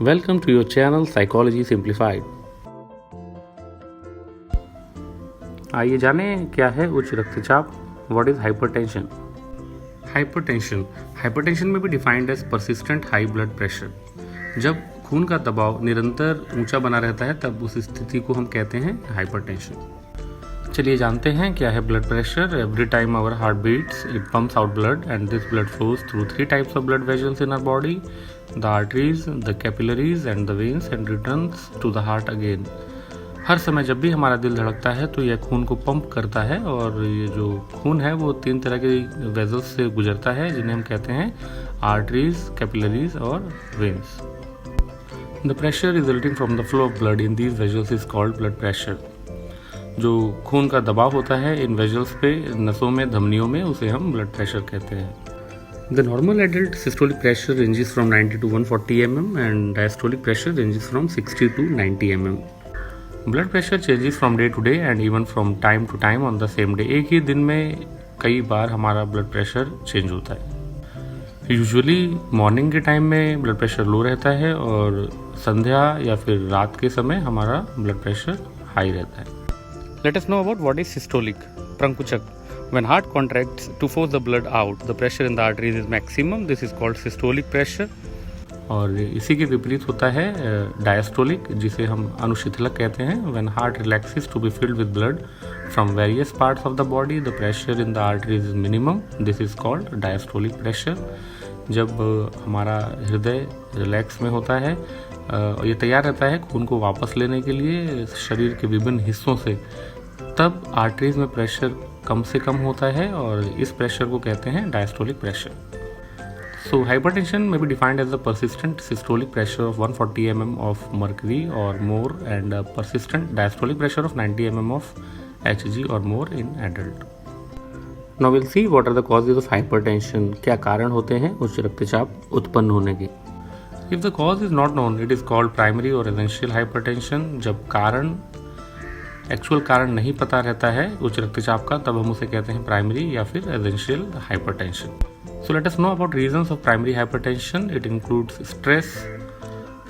Welcome to your channel Psychology Simplified. आइए जानें क्या है उच्च रक्तचाप. What is hypertension? Hypertension में भी defined as persistent high blood pressure. जब खून का दबाव निरंतर ऊंचा बना रहता है तब उस स्थिति को हम कहते हैं हाइपरटेंशन. चलिए जानते हैं क्या है blood pressure. Every time our heart beats it pumps out blood and this blood flows through 3 types of blood vessels in our body, the arteries, the capillaries and the veins, and returns to the heart again. हर समय जब भी हमारा दिल धड़कता है तो यह खून को पंप करता है और ये जो खून है वो 3 तरह के वेजल्स से गुजरता है जिन्हें हम कहते हैं आर्टरीज, कैपिलरीज और veins. The pressure resulting from the flow of blood in these vessels is called blood pressure. जो खून का दबाव होता है इन वेजल्स पे, नसों में, धमनियों में, उसे हम ब्लड प्रेशर कहते हैं. The normal adult systolic pressure ranges from 90 to 140 mm and diastolic pressure ranges from 60 to 90 mm. Blood pressure changes from day to day and even from time to time on the same day. एक ही दिन में कई बार हमारा blood pressure change होता है. Usually morning के time में ब्लड प्रेशर लो रहता है और संध्या या फिर रात के समय हमारा ब्लड प्रेशर हाई रहता है. Let us know about what is systolic. Prankuchak. When heart contracts to force the blood out, the pressure in the arteries is maximum. This is called systolic pressure. और इसी के विपरीत होता है diastolic, जिसे हम अनुशीतलक कहते हैं. When heart relaxes to be filled with blood from various parts of the body, the pressure in the arteries is minimum. This is called diastolic pressure. जब हमारा हृदय रिलैक्स में होता है, ये तैयार रहता है खून को वापस लेने के लिए शरीर के विभिन्न हिस्सों से, तब आर्टरीज में प्रेशर कम से कम होता है और इस प्रेशर को कहते हैं डायस्टोलिक प्रेशर. सो हाइपरटेंशन में be defined as the persistent systolic pressure of 140 mm of mercury or more and a persistent diastolic pressure of 90 mm of Hg or more in adult. Now we'll see what are the causes of hypertension. क्या कारण होते हैं उच्च रक्तचाप उत्पन्न होने के. If the cause is not known, it is called primary or essential hypertension. जब कारण एक्चुअल कारण नहीं पता रहता है उच्च रक्तचाप का, तब हम उसे कहते हैं प्राइमरी या फिर essential hypertension. So let us know about reasons of primary hypertension. It includes stress,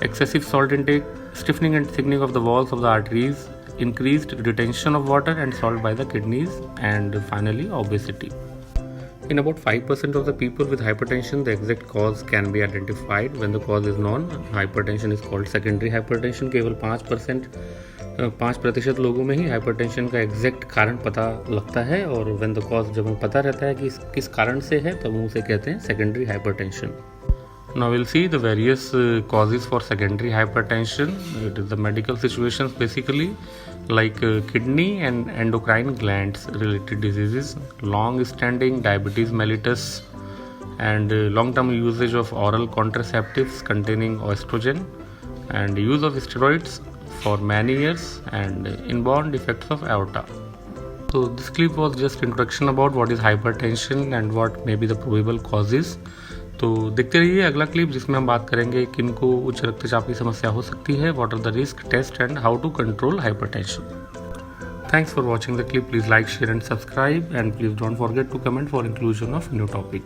excessive salt intake, stiffening and thickening of the walls of the arteries, increased retention of water and salt by the kidneys, and finally obesity. In about 5% of the people with hypertension, the exact cause can be identified. When the cause is known, hypertension is called secondary hypertension. केवल 5% लोगों में ही hypertension का exact कारण पता लगता है और when the cause, जब हमें पता रहता है कि किस कारण से है, तब हम उसे कहते हैं secondary hypertension. Now we'll see the various causes for secondary hypertension. It is the medical situations basically, like kidney and endocrine glands related diseases, long standing diabetes mellitus, and long term usage of oral contraceptives containing estrogen, and use of steroids for many years, and inborn defects of aorta. So this clip was just introduction about what is hypertension and what may be the probable causes. तो देखते रहिए अगला clip जिसमें हम बात करेंगे किनको उच्च रक्तचाप की समस्या हो सकती है, what are the risk, test and how to control hypertension. Thanks for watching the clip. Please like, share and subscribe, and please don't forget to comment for inclusion of new topic.